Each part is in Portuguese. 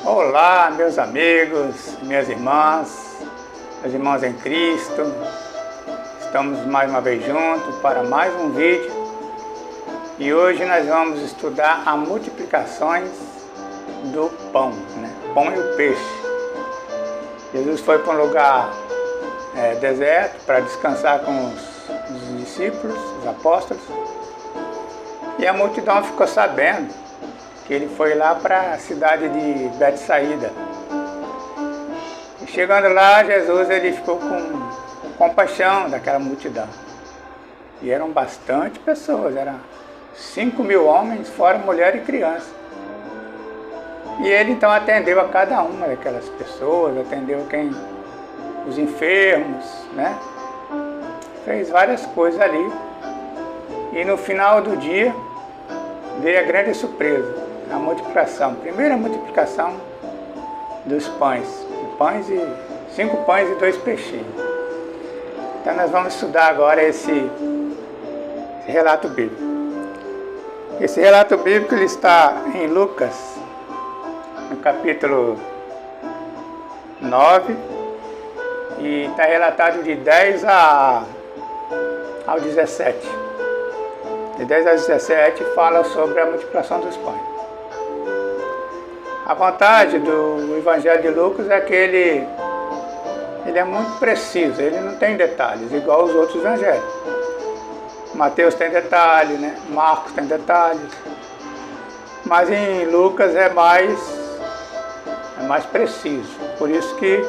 Olá, meus amigos, minhas irmãs, meus irmãos em Cristo. Estamos mais uma vez juntos para mais um vídeo. E hoje nós vamos estudar as multiplicações do pão, né? Pão e o peixe. Jesus foi para um lugar deserto para descansar com os discípulos, os apóstolos. E a multidão ficou sabendo que ele foi lá para a cidade de Betsaída. E chegando lá, Jesus ele ficou com compaixão daquela multidão. E eram bastante pessoas, eram 5.000 homens, fora mulher e criança. E ele então atendeu a cada uma daquelas pessoas, atendeu os enfermos, né? Fez várias coisas ali. E no final do dia veio a grande surpresa, a multiplicação. Primeira multiplicação dos pães. 5 pães e 2 peixinhos. Então nós vamos estudar agora esse relato bíblico. Esse relato bíblico ele está em Lucas, no capítulo 9, e está relatado de 10 ao 17. De 10 a 17 fala sobre a multiplicação dos pães. A vantagem do Evangelho de Lucas é que ele é muito preciso, ele não tem detalhes, igual os outros evangelhos. Mateus tem detalhes, né? Marcos tem detalhes. Mas em Lucas é mais preciso. Por isso que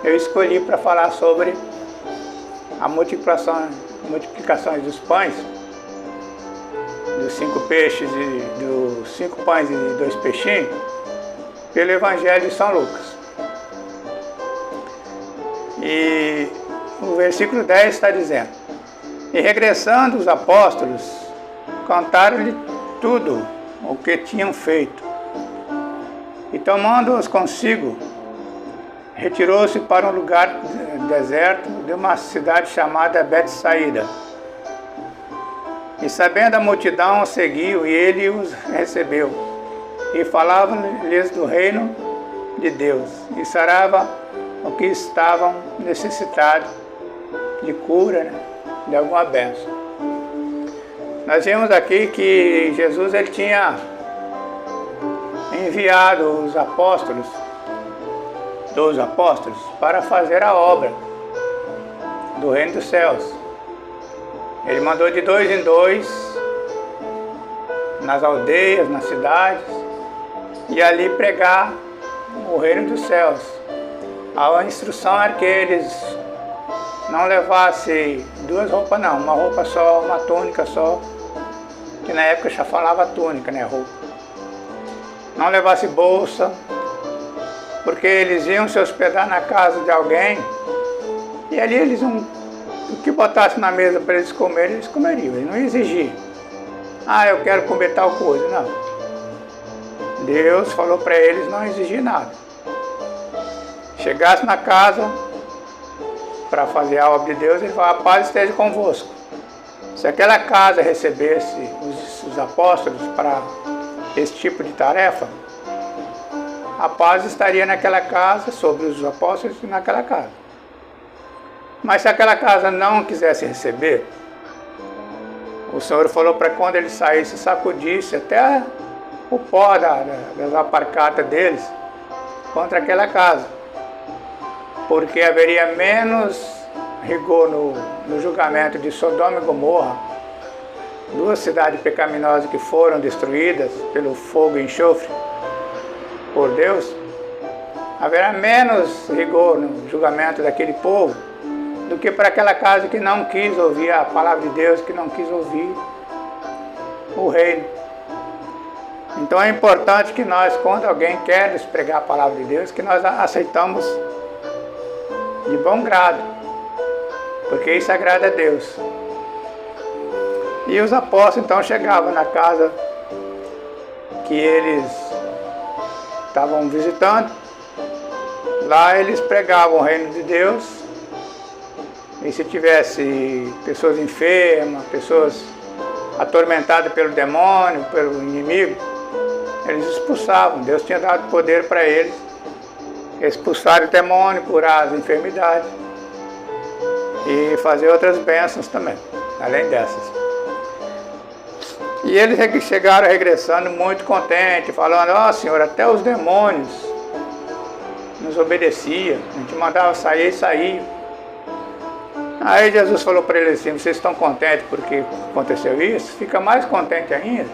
eu escolhi para falar sobre a multiplicações dos pães, dos 5 peixes e dos 5 pães e 2 peixinhos, pelo Evangelho de São Lucas. E o versículo 10 está dizendo: e regressando os apóstolos, contaram-lhe tudo o que tinham feito. E tomando-os consigo, retirou-se para um lugar deserto de uma cidade chamada Betsaída. E sabendo a multidão, os seguiu, e ele os recebeu. E falava-lhes do reino de Deus, e sarava o que estavam necessitados de cura, né? De alguma bênção. Nós vemos aqui que Jesus ele tinha enviado os apóstolos, 12 apóstolos, para fazer a obra do reino dos céus. Ele mandou de 2 em 2 nas aldeias, nas cidades, e ali pregar o reino dos céus. A instrução era que eles não levassem 2 roupas não, uma roupa só, uma túnica só, que na época já falava túnica, né, roupa. Não levasse bolsa, porque eles iam se hospedar na casa de alguém, e ali eles o que botasse na mesa para eles comerem, eles comeriam, eles não exigiam. Eu quero comer tal coisa, não. Deus falou para eles não exigir nada. Chegasse na casa para fazer a obra de Deus, ele falou: a paz esteja convosco. Se aquela casa recebesse os apóstolos para esse tipo de tarefa, a paz estaria naquela casa, sobre os apóstolos e naquela casa. Mas se aquela casa não quisesse receber, o Senhor falou para quando ele saísse, sacudisse até o pó das aparcatas deles contra aquela casa, porque haveria menos rigor no julgamento de Sodoma e Gomorra, 2 cidades pecaminosas que foram destruídas pelo fogo e enxofre por Deus. Haverá menos rigor no julgamento daquele povo do que para aquela casa que não quis ouvir a palavra de Deus, que não quis ouvir o reino. Então é importante que nós, quando alguém quer nos pregar a palavra de Deus, que nós aceitamos de bom grado, porque isso agrada a Deus. E os apóstolos então chegavam na casa que eles estavam visitando. Lá eles pregavam o reino de Deus. E se tivesse pessoas enfermas, pessoas atormentadas pelo demônio, pelo inimigo, eles expulsavam. Deus tinha dado poder para eles expulsar o demônio, curar as enfermidades e fazer outras bênçãos também, além dessas. E eles chegaram regressando muito contentes, falando: ó Senhor, até os demônios nos obedeciam, a gente mandava sair e saía. Aí Jesus falou para eles assim: vocês estão contentes porque aconteceu isso? Fica mais contente ainda,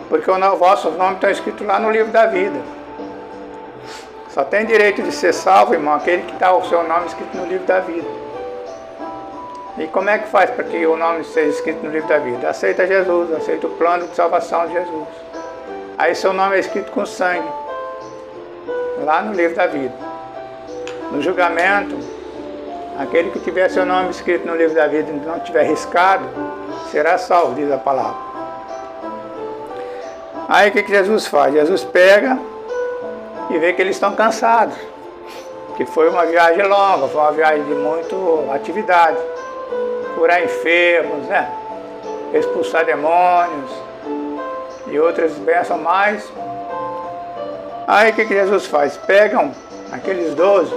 porque os vossos nomes estão escritos lá no livro da vida. Só tem direito de ser salvo, irmão, aquele que está o seu nome escrito no livro da vida. E como é que faz para que o nome seja escrito no livro da vida? Aceita Jesus, aceita o plano de salvação de Jesus. Aí seu nome é escrito com sangue, lá no livro da vida. No julgamento, aquele que tiver seu nome escrito no livro da vida e não tiver riscado, será salvo, diz a palavra. Aí o que Jesus faz? Jesus pega e vê que eles estão cansados, que foi uma viagem longa, foi uma viagem de muita atividade. Curar enfermos, né? Expulsar demônios e outras bênçãos mais. Aí o que Jesus faz? Pegam aqueles 12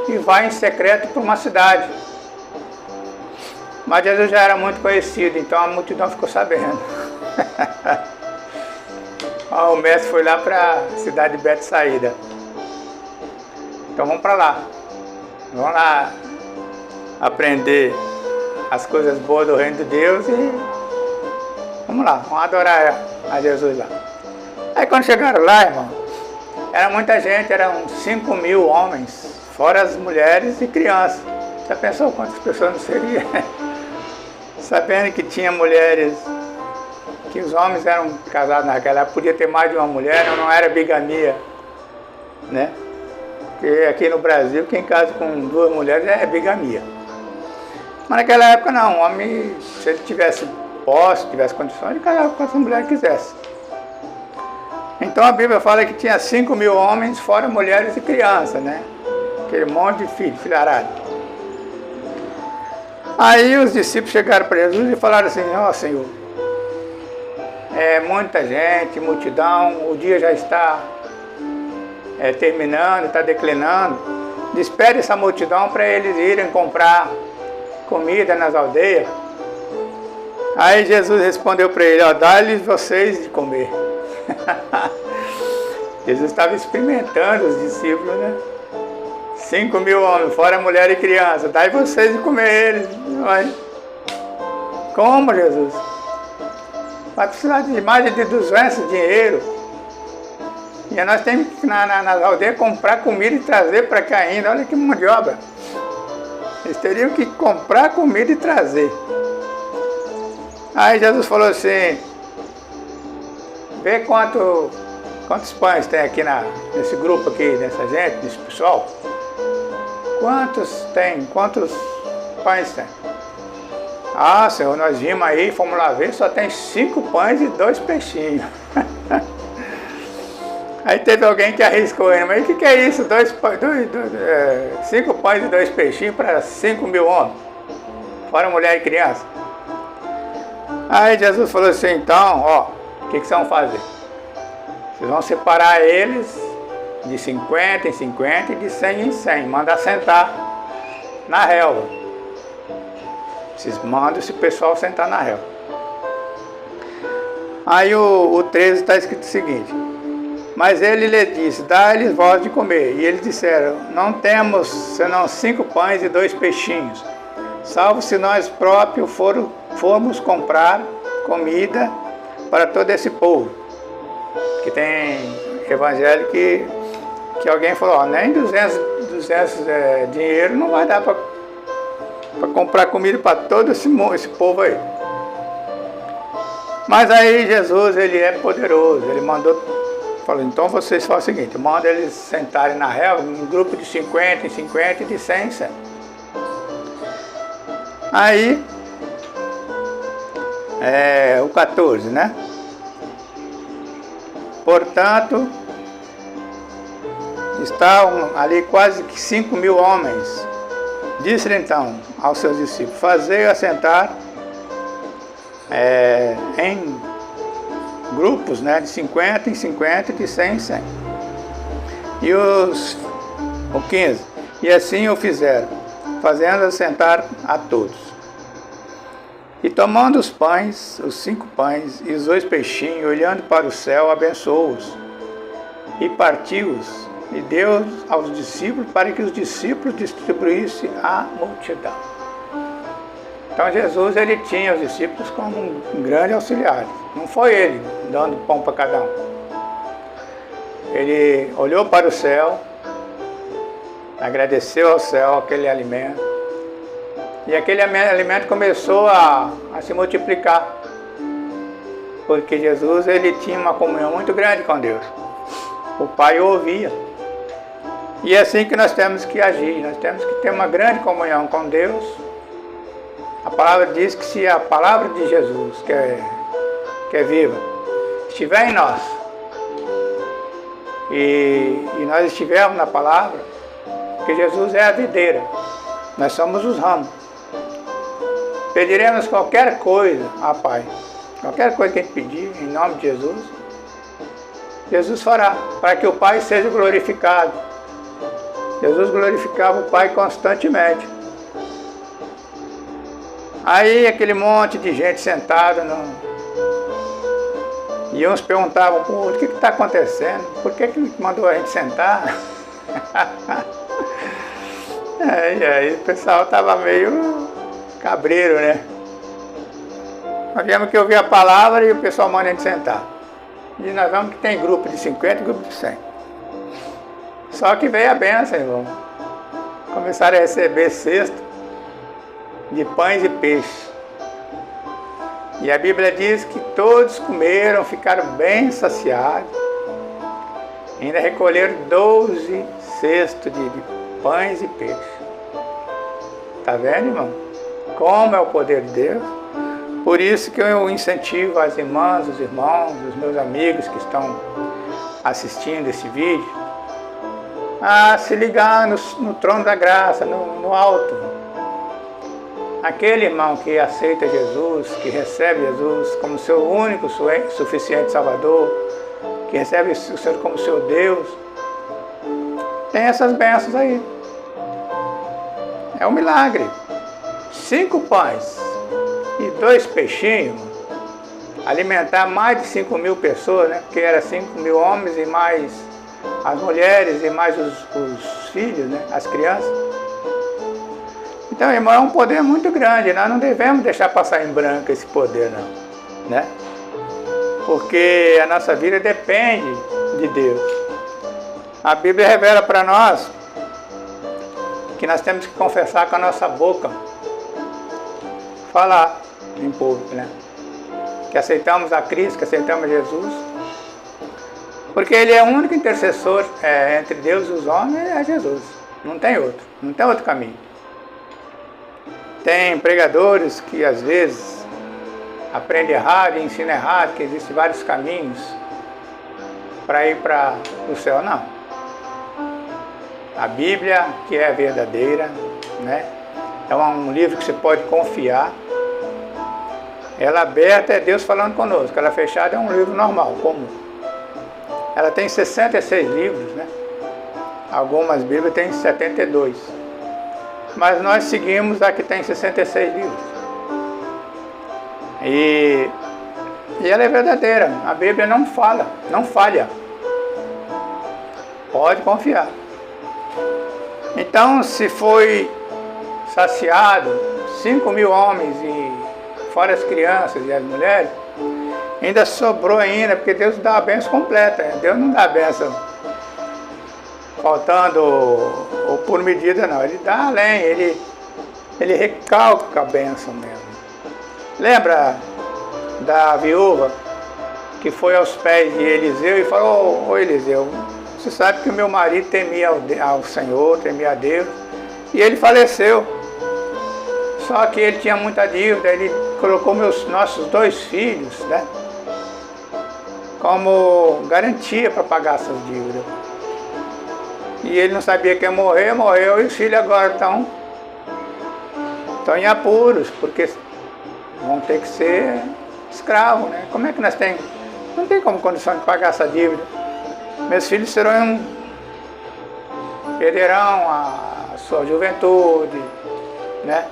e vai em secreto para uma cidade. Mas Jesus já era muito conhecido, então a multidão ficou sabendo. O mestre foi lá para a cidade de Betsaída. Então vamos para lá. Vamos lá aprender as coisas boas do reino de Deus e vamos lá, vamos adorar a Jesus lá. Aí quando chegaram lá, irmão, era muita gente, eram 5.000 homens, fora as mulheres e crianças. Já pensou quantas pessoas não seriam? Sabendo que tinha mulheres, que os homens eram casados naquela época, podia ter mais de uma mulher, não era bigamia, né? Porque aqui no Brasil, quem casa com 2 mulheres é bigamia. Mas naquela época não, o homem, se ele tivesse posse, tivesse condições, ele casava com essa mulher que quisesse. Então a Bíblia fala que tinha 5.000 homens, fora mulheres e crianças, né? Aquele monte de filharada. Aí os discípulos chegaram para Jesus e falaram assim: ó Senhor, é muita gente, multidão, o dia já está terminando, está declinando. Despede essa multidão para eles irem comprar comida nas aldeias. Aí Jesus respondeu para ele: ó, dá-lhes vocês de comer. Jesus estava experimentando os discípulos, né? 5.000 homens, fora mulher e criança, dai vocês de comer eles. Mas, como, Jesus? Vai precisar de mais de 200 dinheiro. E nós temos que ir nas aldeias comprar comida e trazer para cá ainda. Olha que mão de obra. Eles teriam que comprar comida e trazer. Aí Jesus falou assim: vê quantos pães tem aqui nesse grupo aqui, nessa gente, nesse pessoal. Quantos tem? Quantos pães tem? Ah, Senhor, nós vimos aí, fomos lá ver, só tem 5 pães e 2 peixinhos. Aí teve alguém que arriscou ele: mas o que é isso? 5 pães e 2 peixinhos para 5.000 homens, fora mulher e criança. Aí Jesus falou assim: então, ó, o que vocês vão fazer? Vocês vão separar eles de 50 em 50 e de 100 em 100, mandar sentar na relva. Vocês mandam esse pessoal sentar na relva. Aí o 13 está escrito o seguinte: mas ele lhe disse: dá-lhes vós de comer. E eles disseram: não temos senão 5 pães e 2 peixinhos, salvo se nós próprios formos comprar comida para todo esse povo. Que tem evangelho que alguém falou: ó, nem 200 dinheiro não vai dar para comprar comida para todo esse povo aí. Mas aí Jesus, ele é poderoso, ele falou: então vocês fazem o seguinte, manda eles sentarem na relva, um grupo de 50 em 50 e de 100 em 100. Aí, o 14, né? Portanto, estavam ali quase que 5.000 homens. Disse-lhe então aos seus discípulos: fazei assentar em grupos, né, de 50 em 50 e de 100 em 100. E os O 15. E assim o fizeram, fazendo assentar a todos. E tomando os pães, os 5 pães e os 2 peixinhos, olhando para o céu, abençoou-os e partiu-os e deu aos discípulos para que os discípulos distribuíssem à multidão. Então Jesus, ele tinha os discípulos como um grande auxiliar. Não foi ele dando pão para cada um. Ele olhou para o céu, agradeceu ao céu aquele alimento, e aquele alimento começou a se multiplicar, porque Jesus, ele tinha uma comunhão muito grande com Deus. O Pai o ouvia. E é assim que nós temos que agir, nós temos que ter uma grande comunhão com Deus. A palavra diz que se a palavra de Jesus, que é viva, estiver em nós, e nós estivermos na palavra, que Jesus é a videira, nós somos os ramos. Pediremos qualquer coisa a Pai, qualquer coisa que a gente pedir, em nome de Jesus, Jesus fará, para que o Pai seja glorificado. Jesus glorificava o Pai constantemente. Aí aquele monte de gente sentada, e uns perguntavam, o que está acontecendo? Por que mandou a gente sentar? E aí o pessoal estava meio cabreiro, né? Nós viemos que ouvir a palavra e o pessoal manda a gente sentar. E nós vamos que tem grupo de 50 e grupo de 100. Só que veio a bênção, irmão. Começaram a receber cesto de pães e peixes. E a Bíblia diz que todos comeram, ficaram bem saciados. Ainda recolheram 12 cestos de pães e peixes. Tá vendo, irmão? Como é o poder de Deus? Por isso que eu incentivo as irmãs, os irmãos, os meus amigos que estão assistindo esse vídeo, a se ligar no trono da graça, no alto. Aquele irmão que aceita Jesus, que recebe Jesus como seu único, suficiente Salvador, que recebe o Senhor como seu Deus, tem essas bênçãos aí. É um milagre. 5 pães e 2 peixinhos, alimentar mais de 5.000 pessoas, né? Porque era 5.000 homens e mais as mulheres e mais os filhos, né? As crianças. Então, irmão, é um poder muito grande. Nós não devemos deixar passar em branco esse poder, não, né? Porque a nossa vida depende de Deus. A Bíblia revela para nós que nós temos que confessar com a nossa boca, falar em público, né? Que aceitamos a Cristo, que aceitamos Jesus, porque Ele é o único intercessor entre Deus e os homens, é Jesus. Não tem outro caminho. Tem pregadores que às vezes aprendem errado e ensinam errado, que existem vários caminhos para ir para o céu. Não. A Bíblia, que é verdadeira, né? É um livro que você pode confiar. Ela aberta é Deus falando conosco. Ela fechada é um livro normal, comum. Ela tem 66 livros, né? Algumas Bíblias têm 72. Mas nós seguimos a que tem 66 livros. E ela é verdadeira. A Bíblia não falha. Pode confiar. Então, se foi saciado 5.000 homens e fora as crianças e as mulheres, ainda sobrou ainda, porque Deus dá a bênção completa. Deus não dá a bênção faltando ou por medida, não. Ele dá além, ele recalca a bênção mesmo. Lembra da viúva que foi aos pés de Eliseu e falou, ô Eliseu, você sabe que o meu marido temia ao Senhor, temia a Deus, e ele faleceu. Só que ele tinha muita dívida, ele colocou nossos 2 filhos, né, como garantia para pagar essas dívidas. E ele não sabia que ia morrer, morreu, e os filhos agora estão em apuros, porque vão ter que ser escravos, né? Como é que nós temos? Não tem como condição de pagar essa dívida. Meus filhos serão perderão a sua juventude, né?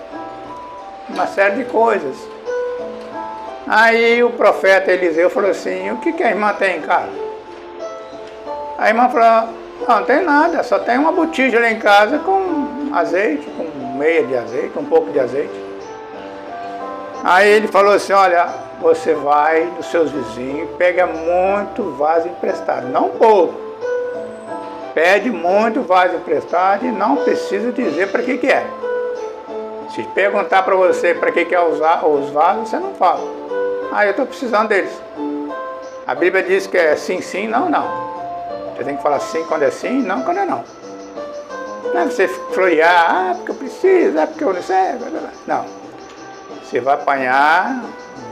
Uma série de coisas. Aí o profeta Eliseu falou assim, o que a irmã tem em casa? A irmã falou, não tem nada, só tem uma botija lá em casa com azeite, com meia de azeite, um pouco de azeite. Aí ele falou assim, olha, você vai dos seus vizinhos, pega muito vaso emprestado, não pouco. Pede muito vaso emprestado e não precisa dizer para que é. Se perguntar para você para que é usar os vasos, você não fala. Ah, eu estou precisando deles. A Bíblia diz que é sim, sim, não, não. Você tem que falar sim quando é sim, não quando é não. Não é você florear, porque eu preciso, porque eu não sei. Não. Você vai apanhar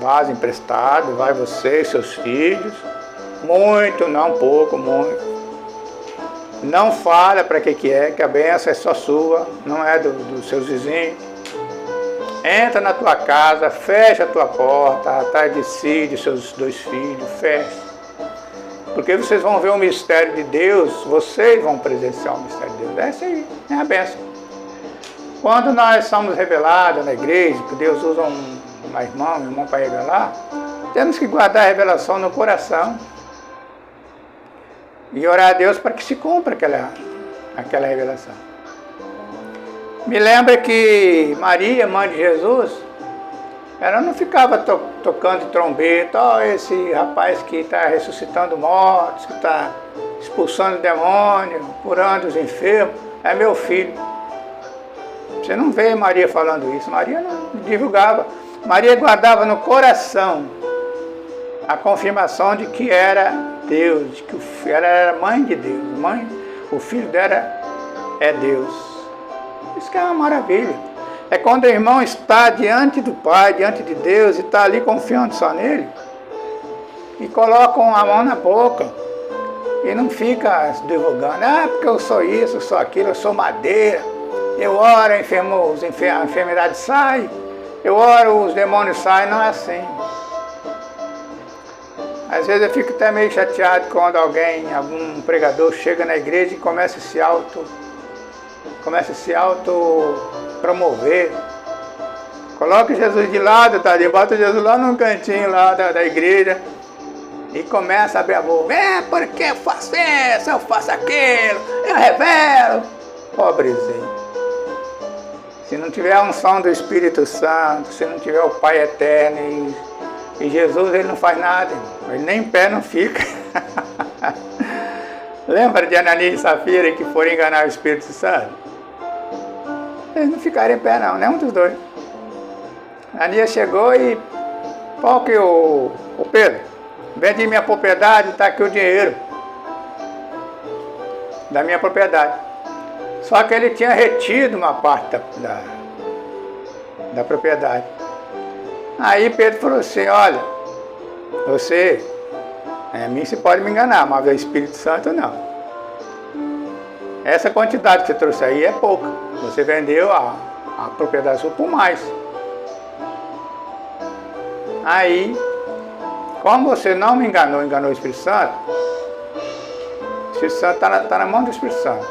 vaso emprestado, vai você e seus filhos. Muito, não pouco, muito. Não fala para que é, que a bênção é só sua, não é dos seus vizinhos. Entra na tua casa, fecha a tua porta, atrás de si, de seus 2 filhos, fecha. Porque vocês vão ver o mistério de Deus, vocês vão presenciar o mistério de Deus. Essa aí é a bênção. Quando nós somos revelados na igreja, que Deus usa um irmão para revelar, temos que guardar a revelação no coração e orar a Deus para que se cumpra aquela revelação. Me lembra que Maria, mãe de Jesus, ela não ficava tocando trombeta, esse rapaz que está ressuscitando mortos, que está expulsando demônios, curando os enfermos, é meu filho. Você não vê Maria falando isso, Maria não divulgava. Maria guardava no coração a confirmação de que era Deus, de que ela era mãe de Deus, o filho dela é Deus. Isso que é uma maravilha. É quando o irmão está diante do Pai, diante de Deus, e está ali confiando só nele, e colocam a mão na boca, e não fica divulgando, porque eu sou isso, eu sou aquilo, eu sou madeira, eu oro, a enfermidade sai, eu oro, os demônios saem, não é assim. Às vezes eu fico até meio chateado quando algum pregador chega na igreja e começa a se promover. Coloca Jesus de lado, bota Jesus lá num cantinho lá da igreja e começa a abrir a boca. Porque eu faço isso, eu faço aquilo, eu revelo. Pobrezinho. Se não tiver a unção do Espírito Santo, se não tiver o Pai Eterno e Jesus, ele não faz nada, ele nem em pé não fica. Lembra de Ananias e Safira que foram enganar o Espírito Santo? Eles não ficaram em pé não, nenhum dos dois. Ananias chegou e, que o Pedro, vendi minha propriedade, está aqui o dinheiro da minha propriedade. Só que ele tinha retido uma parte da propriedade. Aí Pedro falou assim, olha, você, mim você pode me enganar, mas o Espírito Santo não. Essa quantidade que você trouxe aí é pouca. Você vendeu a propriedade sua por mais. Aí, como você não me enganou o Espírito Santo está na mão do Espírito Santo.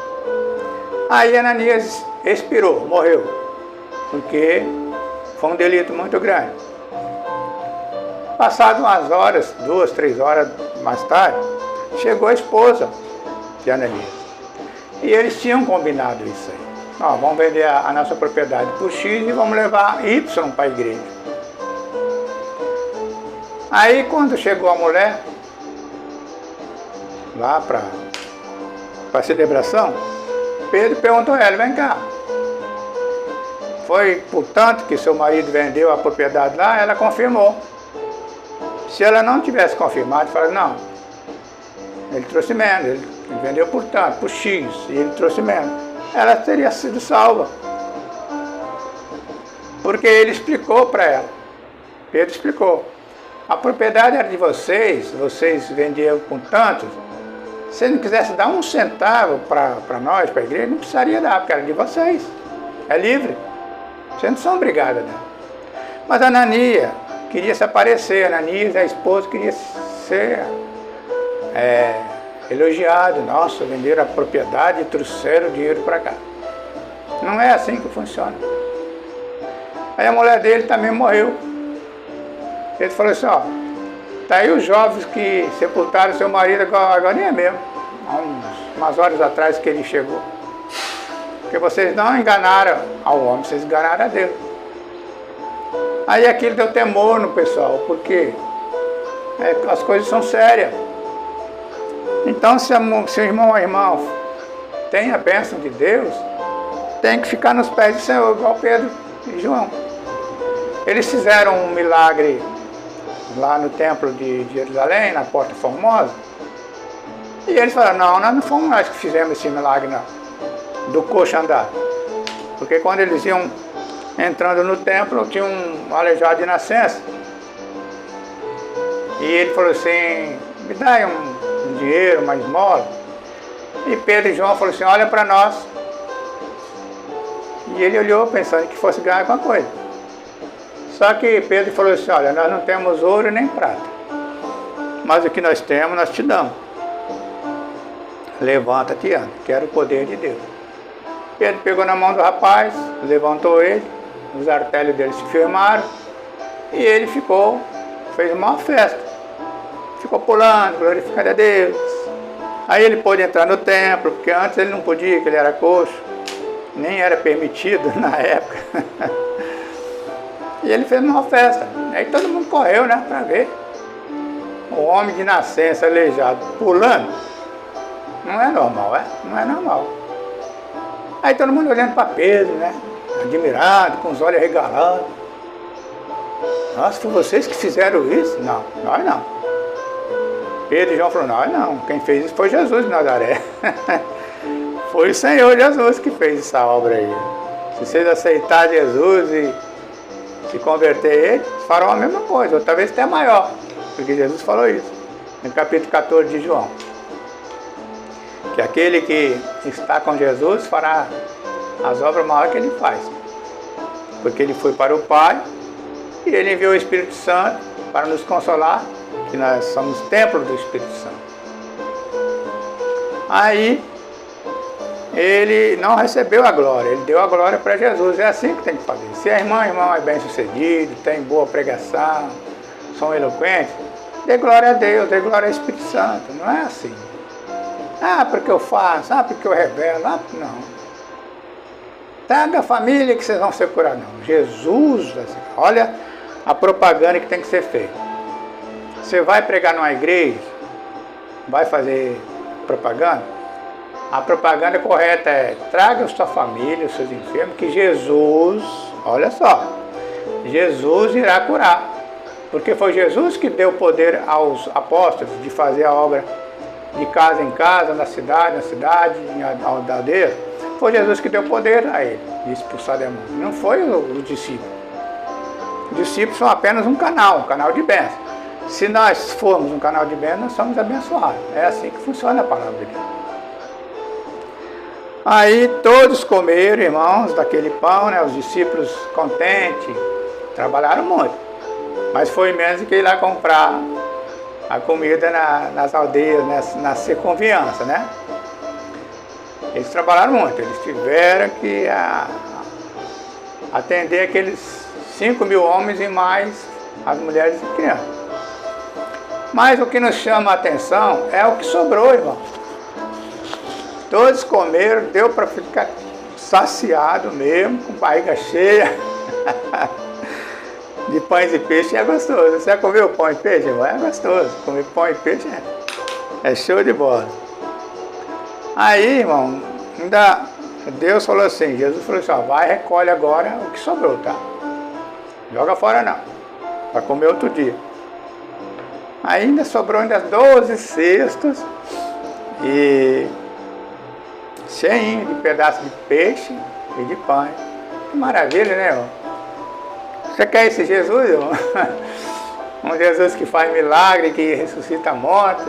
Aí Ananias expirou, morreu, porque foi um delito muito grande. Passado umas horas, 2, 3 horas mais tarde, chegou a esposa de Ananias. E eles tinham combinado isso aí. Vamos vender a nossa propriedade por X e vamos levar Y para a igreja. Aí quando chegou a mulher, lá para a celebração, Pedro perguntou a ela, vem cá. Foi por tanto que seu marido vendeu a propriedade lá, ela confirmou. Se ela não tivesse confirmado, fala, não, ele trouxe menos, ele vendeu por tanto, por X, e ele trouxe menos. Ela teria sido salva. Porque ele explicou para ela. Pedro explicou. A propriedade era de vocês vendiam por tanto. Se ele não quisesse dar um centavo para nós, para a igreja, não precisaria dar, porque era de vocês. É livre. Vocês não são obrigados a dar. Mas Ananias queria se aparecer, Ananias, a esposa, queria ser elogiado. Nossa, venderam a propriedade e trouxeram o dinheiro para cá. Não é assim que funciona. Aí a mulher dele também morreu. Ele falou assim, ó, tá aí os jovens que sepultaram seu marido agora nem é mesmo. Há umas horas atrás que ele chegou. Porque vocês não enganaram ao homem, vocês enganaram a Deus. Aí aquilo deu temor no pessoal, porque as coisas são sérias. Então se o irmão ou irmã tem a bênção de Deus, tem que ficar nos pés do Senhor, igual Pedro e João. Eles fizeram um milagre lá no templo de Jerusalém, na Porta Formosa. E eles falaram, não, nós não fomos nós que fizemos esse milagre não, do coxo andar. Porque quando eles iam entrando no templo, tinha um aleijado de nascença. E ele falou assim, me dá aí um dinheiro, uma esmola. E Pedro e João falaram assim, olha para nós. E ele olhou pensando que fosse ganhar alguma coisa. Só que Pedro falou assim, olha, nós não temos ouro nem prata, mas o que nós temos, nós te damos. Levanta-te e anda, quero o poder de Deus. Pedro pegou na mão do rapaz, levantou ele, os artérios dele se firmaram, e ele fez uma festa. Ficou pulando, glorificando a Deus. Aí ele pôde entrar no templo, porque antes ele não podia, porque ele era coxo, nem era permitido na época. E ele fez uma festa. Aí todo mundo correu, né, para ver. O homem de nascença, aleijado, pulando. Não é normal, não é normal. Aí todo mundo olhando para Pedro, né, admirado, com os olhos arregalados. Nossa, foi vocês que fizeram isso? Não, nós não. Pedro e João falaram, nós não. Quem fez isso foi Jesus de Nazaré. Foi o Senhor Jesus que fez essa obra aí. Se vocês aceitarem Jesus e se converter ele, farão a mesma coisa, ou talvez até maior, porque Jesus falou isso, no capítulo 14 de João. Que aquele que está com Jesus fará as obras maiores que ele faz. Porque ele foi para o Pai e ele enviou o Espírito Santo para nos consolar, que nós somos templo do Espírito Santo. Aí, ele não recebeu a glória, ele deu a glória para Jesus. É assim que tem que fazer. Se a irmão é bem sucedido, tem boa pregação, são eloquentes, dê glória a Deus, dê glória ao Espírito Santo. Não é assim. Ah, porque eu faço, porque eu revelo. Não. Traga a família que vocês vão ser curados. Não. Jesus, olha a propaganda que tem que ser feita. Você vai pregar numa igreja, vai fazer propaganda? A propaganda correta é, traga a sua família, os seus enfermos, que Jesus, olha só, Jesus irá curar. Porque foi Jesus que deu poder aos apóstolos de fazer a obra de casa em casa, na cidade, em aldeia. Foi Jesus que deu poder a ele de expulsar demônios. Não foi os discípulos. Os discípulos são apenas um canal de bênção. Se nós formos um canal de bênção, nós somos abençoados. É assim que funciona a palavra de Deus. Aí todos comeram, irmãos, daquele pão, né? Os discípulos contentes, trabalharam muito. Mas foi menos que ir lá comprar a comida nas aldeias, na circunviança, né? Eles trabalharam muito, eles tiveram que atender aqueles 5.000 homens e mais as mulheres e crianças. Mas o que nos chama a atenção é o que sobrou, irmão. Todos comeram, deu para ficar saciado mesmo, com barriga cheia de pães e peixe. É gostoso. Você já comeu pão e peixe, irmão? É gostoso. Comer pão e peixe é show de bola. Aí, irmão, ainda Deus falou assim, Jesus falou assim, ó, vai e recolhe agora o que sobrou, tá? Joga fora não, para comer outro dia. Ainda sobrou 12 cestos e cheinho de pedaços de peixe e de pão. Que maravilha, né, irmão? Você quer esse Jesus, irmão? Um Jesus que faz milagre, que ressuscita mortos.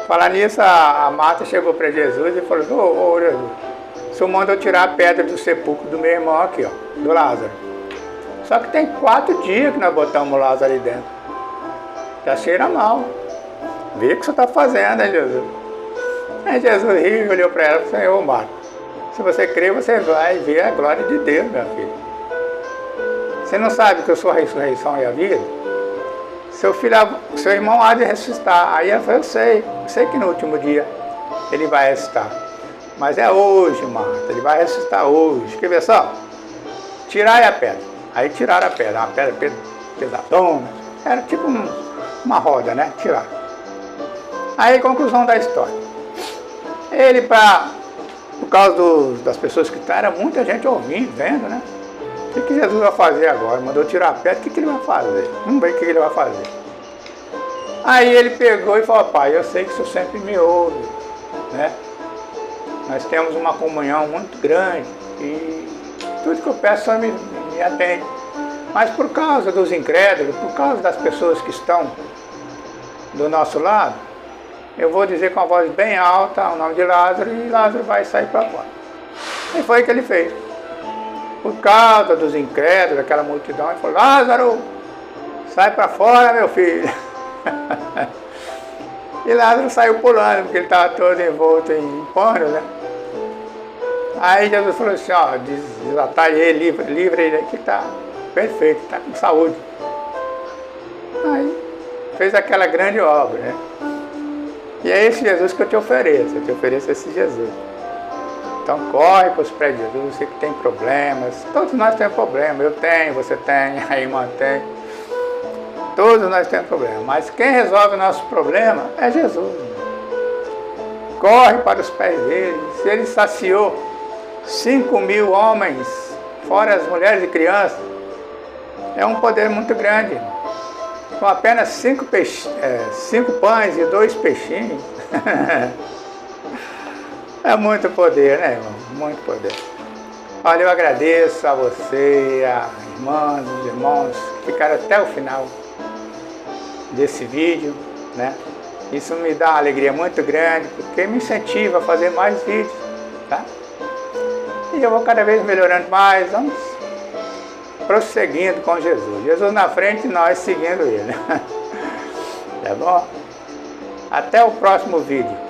Falar nisso, a Marta chegou para Jesus e falou, ô Jesus, o senhor mandou tirar a pedra do sepulcro do meu irmão aqui, ó, do Lázaro. Só que tem 4 dias que nós botamos o Lázaro ali dentro. Já cheira mal. Vê o que você está fazendo, né, Jesus? Aí Jesus riu e olhou para ela e falou: Senhor, Marta, se você crer, você vai ver a glória de Deus, minha filha. Você não sabe que eu sou a ressurreição e a vida? Seu irmão há de ressuscitar. Aí ela falou: eu sei que no último dia ele vai ressuscitar. Mas é hoje, Marta, ele vai ressuscitar hoje. Quer ver só? Tirai a pedra. Aí tiraram a pedra, uma pedra pesadona. Era tipo uma roda, né? Tiraram. Aí, conclusão da história. Ele, por causa das pessoas que estavam, era muita gente ouvindo, vendo, né? O que Jesus vai fazer agora? Mandou tirar a pedra, o que ele vai fazer? Vamos ver o que ele vai fazer. Aí ele pegou e falou: pai, eu sei que o senhor sempre me ouve, né? Nós temos uma comunhão muito grande e tudo que eu peço, o senhor me atende. Mas por causa dos incrédulos, por causa das pessoas que estão do nosso lado, eu vou dizer com a voz bem alta o nome de Lázaro e Lázaro vai sair para fora. E foi o que ele fez. Por causa dos incrédulos, aquela multidão, ele falou: Lázaro, sai para fora, meu filho. E Lázaro saiu pulando, porque ele estava todo envolto em pano, né? Aí Jesus falou assim: ó, desatai ele, livre ele, que está perfeito, está com saúde. Aí fez aquela grande obra, né? E é esse Jesus que eu te ofereço esse Jesus. Então corre para os pés de Jesus, você que tem problemas, todos nós temos problemas, eu tenho, você tem, a irmã tem, todos nós temos problemas, mas quem resolve o nosso problema é Jesus. Corre para os pés dele. Se ele saciou 5.000 homens, fora as mulheres e crianças, é um poder muito grande, com apenas 5 pães e 2 peixinhos. É muito poder, né, irmão? Muito poder. Olha, eu agradeço a você, a irmãs, os irmãos que ficaram até o final desse vídeo, né? Isso me dá uma alegria muito grande, porque me incentiva a fazer mais vídeos, tá? E eu vou cada vez melhorando mais, vamos prosseguindo com Jesus. Jesus na frente e nós seguindo ele. Tá bom? Até o próximo vídeo.